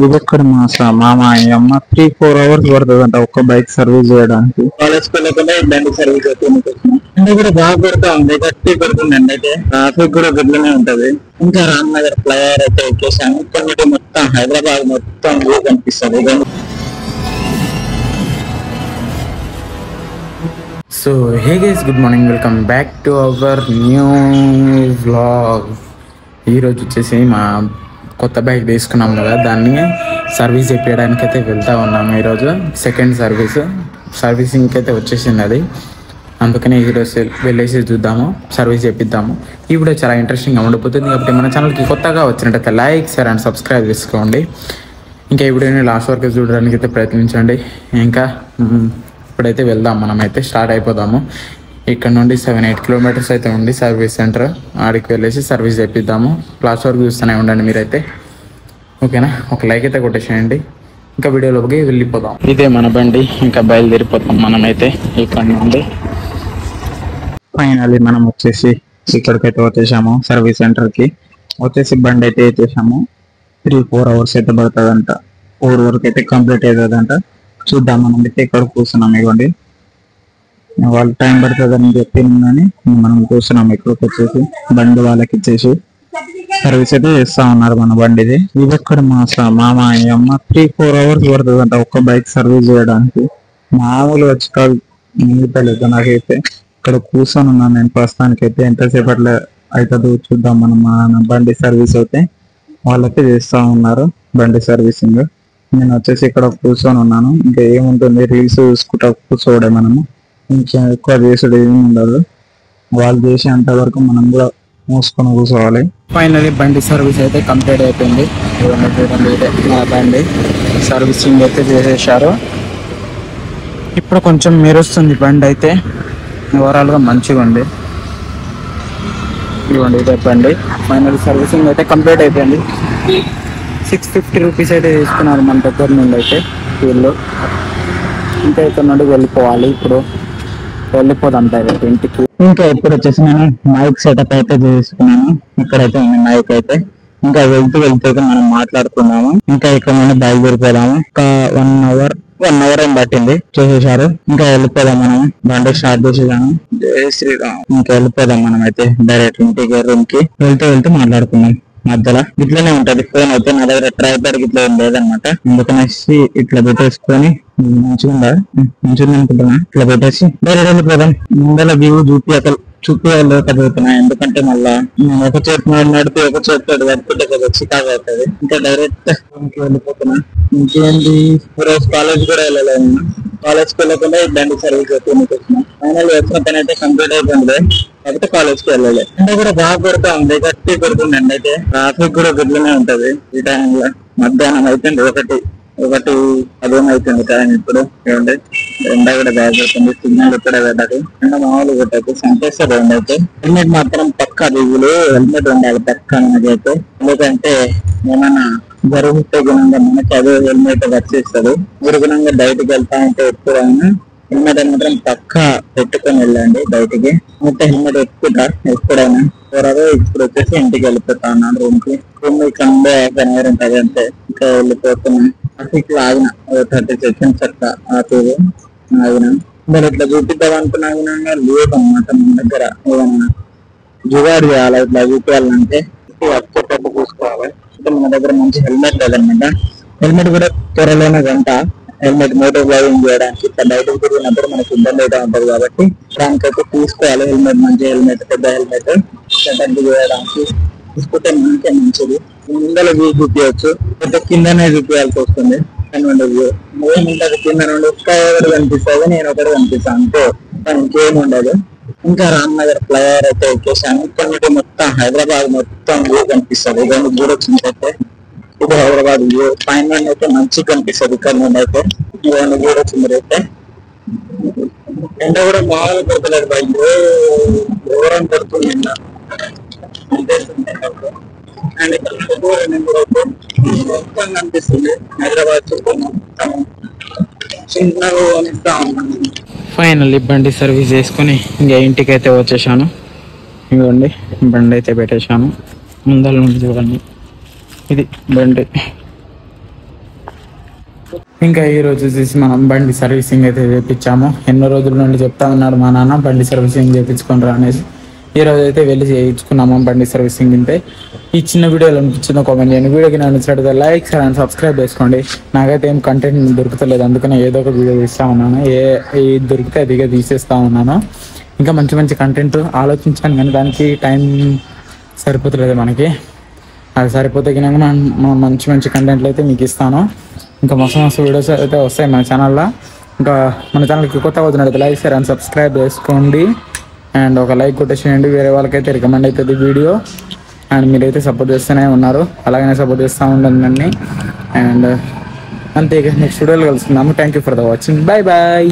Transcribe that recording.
ఇది ఎక్కడ మామ అమ్మ 3-4 hours పడుతుంది ఒక్క బైక్ సర్వీస్ చేయడానికి. కాలేజ్ వెళ్ళకుండా బండి సర్వీస్ అవుతుంది. అంటే కూడా బాగా పెడతా ఉంది, గట్టి పెడుతుందండి. అయితే ట్రాఫిక్ కూడా గట్లనే ఉంటది. ఇంకా రామ్నగర్ ఫ్లైఓవర్ అయితే ఎక్కేసాను. ఇక్కడ మొత్తం హైదరాబాద్ మొత్తం వ్యూ కనిపిస్తుంది. So hey guys, good morning, welcome back to our new vlog. ఈరోజు వచ్చేసి మా కొత్త బైక్ తీసుకున్నాం కదా, దాన్ని సర్వీస్ చేయించడానికి అయితే వెళ్తూ ఉన్నాము. ఈరోజు సెకండ్ సర్వీసింగ్కి అయితే వచ్చేసింది అది. అందుకని ఈరోజు వెళ్ళేసి చూద్దాము, సర్వీస్ చేపిద్దాము. ఈ వీడియో చాలా ఇంట్రెస్టింగ్గా ఉండిపోతుంది కాబట్టి మన ఛానల్కి కొత్తగా వచ్చినట్టయితే లైక్, షేర్ అండ్ సబ్స్క్రైబ్ చేసుకోండి. ఇంకా ఈ వీడియోని లాస్ట్ వరకు చూడడానికి అయితే ప్రయత్నించండి. ఇంకా ఇప్పుడైతే వెళ్దాం, మనమైతే స్టార్ట్ అయిపోదాము. ఇక్కడ నుండి 7-8 kilometers అయితే ఉంది సర్వీస్ సెంటర్. ఆడికి వెళ్ళేసి సర్వీస్ చేపిద్దాము. లాస్ట్ వరకు చూస్తూనే ఉండండి మీరైతే, ఓకేనా? ఒక లైక్ అయితే కొట్టేసేయండి. ఇంకా వీడియోలోకి వెళ్ళిపోదాం. ఇదే మన బండి, ఇంకా బయలుదేరిపోతాం మనమైతే ఇక్కడ నుండి. ఫైనల్లీ మనం వచ్చేసి ఇక్కడికైతే వచ్చేసాము, సర్వీస్ సెంటర్కి వచ్చేసి. బండి అయితే వేసేసాము. 3-4 hours అయితే పడుతుందంట. 4 వరకు అయితే కంప్లీట్ అవుతుందంట. చూద్దాం. మనం అయితే ఇక్కడ కూర్చున్నాం. ఇవ్వండి, వాళ్ళు టైం పడుతుందని చెప్పి కానీ మనం కూర్చున్నాం ఇక్కడికి వచ్చేసి. బండి వాళ్ళకి ఇచ్చేసి సర్వీస్ అయితే చేస్తా ఉన్నారు మన బండిది. ఇది ఎక్కడ మామ అమ్మ 3-4 hours పడుతుందంట ఒక్క బైక్ సర్వీస్ చేయడానికి. మామూలు వచ్చి కాదు, మిగతలేదు. నాకైతే ఇక్కడ కూర్చొని ఉన్నాను నేను ప్రస్తుతానికి అయితే. ఎంతసేపట్లో అవుతుందో చూద్దాం. మనం మన బండి సర్వీస్ అయితే వాళ్ళైతే చేస్తా ఉన్నారు బండి సర్వీసింగ్. నేను వచ్చేసి ఇక్కడ కూర్చొని ఉన్నాను. ఇంకా ఏముంటుంది, రీల్స్ చూసుకుంటా కూర్చోవడే. మనము ఇంకా ఎక్కువ చేసుడు ఏమి ఉండదు. వాళ్ళు చేసేంత వరకు మనం కూడా మూసుకొని కూర్చోవాలి. ఫైనల్లీ బండి సర్వీస్ అయితే కంప్లీట్ అయిపోయింది. మా బండి సర్వీసింగ్ అయితే చేసేసారు. ఇప్పుడు కొంచెం మెరుస్తుంది బండి అయితే. ఓవరాల్గా మంచిగా ఉంది. ఇవ్వండి, ఇదే బండి. ఫైనల్ సర్వీసింగ్ అయితే కంప్లీట్ అయిపోయింది. 650 rupees అయితే తీసుకున్నారు మన దగ్గర నుండి అయితే వీళ్ళు. ఇంకా ఇక్కడ నుండి వెళ్ళిపోవాలి. ఇప్పుడు వెళ్ళిపోదాం డైరెక్ట్ ఇంటికి. ఇంకా ఇప్పుడు వచ్చేసి నేను మైక్ సెటప్ అయితే చేసుకున్నాను. ఇక్కడైతే ఉంది మైక్ అయితే. ఇంకా వెళ్తూ మనం మాట్లాడుకున్నాము. ఇంకా ఇక్కడ నుండి బయలుదేరిపోదాము. ఒక 1 hour ఏం పట్టింది, చేసేసారు. ఇంకా వెళ్ళిపోదాం మనం. బండి స్టార్ట్ చేసేసాను. జై శ్రీరామ్. ఇంకా వెళ్ళిపోదాం మనం అయితే డైరెక్ట్ ఇంటికి, రూమ్ కి. వెళ్తూ మాట్లాడుకున్నాం. మధ్యలో ఇట్లనే ఉంటది ఫోన్ అయితే. నా దగ్గర ట్రైపాడ్ ఇట్లా ఏం లేదనమాట. అందుకనేసి ఇట్లా పెట్టేసుకొని మంచిగా అనుకుంటున్నా. ఇట్లా పెట్టేసి డైరెక్ట్ వెళ్ళిపోదాం. ముందర వ్యూ చూపించలేకపోతున్నా. ఎందుకంటే మళ్ళా ఒక చేతి నడిపి ఒక చేతి కట్టుకుంటే కదా చికాకు అవుతుంది. ఇంకా డైరెక్ట్ వెళ్ళిపోతున్నా. ఇంకేంటి, రోజు కాలేజ్ కూడా వెళ్ళలేదు. కాలేజ్కి వెళ్ళకుండా బండి సర్వీస్ వచ్చిన ఫైనల్ వచ్చిన పని అయితే కంప్లీట్ అయిపోయింది. కాకపోతే కాలేజ్కి వెళ్ళలేదు. అంటే కూడా బాగా పెడతా ఉంది, గట్టి పెడుతుందండి. అయితే ట్రాఫిక్ కూడా గట్లనే ఉంటది ఈ టైంలో. మధ్యాహ్నం అయిపోయింది 1:10 అవుతుంది టైం ఇప్పుడు. ఏమంటే ఎండ కూడా బాగా పెడుతుంది. సిగ్నల్ ఇక్కడ పెట్టదు, ఎండ మామూలు పెట్టదు, సంపేస్తుంది. అయితే హెల్మెట్ మాత్రం పక్కా దిగులు, హెల్మెట్ ఉండాలి పక్కా మనకైతే. ఎందుకంటే ఏమన్నా జరుగుతే గుణంగా మనకి అదే హెల్మెట్ వచ్చేస్తుంది. గురుగుణంగా బయటకు వెళ్తా ఉంటే ఎప్పుడైనా హెల్మెట్ మాత్రం పక్కా పెట్టుకొని వెళ్ళండి బయటికి. మొత్తం హెల్మెట్ ఎక్కుతా ఎప్పుడైనా. ఇప్పుడు వచ్చేసి ఇంటికి వెళ్ళిపోతా ఉన్నాను రూమ్ కి. రూమ్ ఇక్కడ 1 hour ఉంటుంది అంతే. ఇంకా వెళ్ళిపోతున్నాను. ట్రాఫిక్ లో ఆగిన 30 seconds అట్లా ఆపేది ఆగిన. మరి ఇట్లా చూపిద్దాం అనుకున్నా లేదు అన్నమాట. మన దగ్గర ఏదన్నా జుగాడు చేయాలి. ఇట్లా చూపించాలంటే వచ్చేటప్పుడు చూసుకోవాలి. మన దగ్గర మంచి హెల్మెట్ లేదనమాట. హెల్మెట్ కూడా త్వరలోనే గంట. హెల్మెట్ మోటార్ డ్రైవింగ్ చేయడానికి ఇట్లా బయటకు తిరిగినప్పుడు మనకు ఇబ్బంది అయితే ఉంటుంది కాబట్టి దానికైతే తీసుకోవాలి. హెల్మెట్, మంచి హెల్మెట్, పెద్ద హెల్మెట్ సెటప్ చేయడానికి తీసుకుంటే మనకే మంచిది. ముందర వ్యూ చూపించవచ్చు, పెద్ద కిందనే చూపించాల్సి వస్తుంది. ఏముంటది కింద నుండి ఒకటి కనిపిస్తుంది, నేను ఒకటి కనిపిస్తాను అంతే, ఇంకేం ఉండదు. ఇంకా రామ్నగర్ ఫ్లైఓవర్ అయితే ఎక్కేసాను. ఇక్కడ మొత్తం హైదరాబాద్ మొత్తం వ్యూ కనిపిస్తుంది. ఇవన్నీ చూడొచ్చినట్టయితే ఇది హైదరాబాద్ వ్యూ. పైన నుండి అయితే మంచిగా కనిపిస్తుంది. ఇక్కడ నుండి అయితే ఇవన్నీ చూడొచ్చిందైతే. ఎండ కూడా మామూలు పడతలేదు బయట, ఘోరం పడుతుంది ఎండ. అండ్ ఇక్కడ మొత్తం కనిపిస్తుంది హైదరాబాద్ చుట్టూ మొత్తం చిన్నగా అనిస్తా ఉన్నాను. ఫైనల్లీ బండి సర్వీస్ చేసుకుని ఇంకా ఇంటికి అయితే వచ్చేసాను. ఇదిగోండి బండి అయితే పెట్టేశాను. ముందర నుండి చూడండి, ఇది బండి. ఇంకా ఈ రోజు వచ్చేసి మనం బండి సర్వీసింగ్ అయితే చేయించాము. ఎన్నో రోజుల నుండి చెప్తా ఉన్నాడు మా నాన్న బండి సర్వీసింగ్ చేయించుకొని రా అనేసి. ఈ రోజు అయితే వెళ్ళి చేయించుకున్నాము బండి సర్వీసింగ్. అయితే ఈ చిన్న వీడియోలో అనిపించిందో కామెంట్ చేయండి. వీడియోకి నచ్చినట్లయితే లైక్ షేర్ అండ్ సబ్స్క్రైబ్ చేసుకోండి. నాకైతే ఏం కంటెంట్ దొరుకుతలేదు, అందుకనే ఏదో ఒక వీడియో తీస్తూ ఉన్నాను. ఏ దొరికితే అదిగా తీసేస్తూ ఉన్నాను. ఇంకా మంచి మంచి కంటెంట్ ఆలోచించాను కానీ దానికి టైం సరిపోతలేదు మనకి. అది సరిపోతే కనుక మనం మంచి మంచి కంటెంట్లు అయితే మీకు ఇస్తాను. ఇంకా మస్తు వీడియోస్ అయితే వస్తాయి మన ఛానల్లో. ఇంకా మన ఛానల్కి కొత్త అవుతున్నట్టు లైక్ షేర్ అండ్ సబ్స్క్రైబ్ చేసుకోండి. అండ్ ఒక లైక్ కొట్టేసేయండి, వేరే వాళ్ళకైతే రికమెండ్ అవుతుంది వీడియో. అండ్ మీరైతే సపోర్ట్ చేస్తూనే ఉన్నారు, అలాగనే సపోర్ట్ చేస్తూ ఉండండి. అండ్ అంతే, నెక్స్ట్ వీడియోలో కలుసుకుందాము. Thank you for the watching. Bye bye.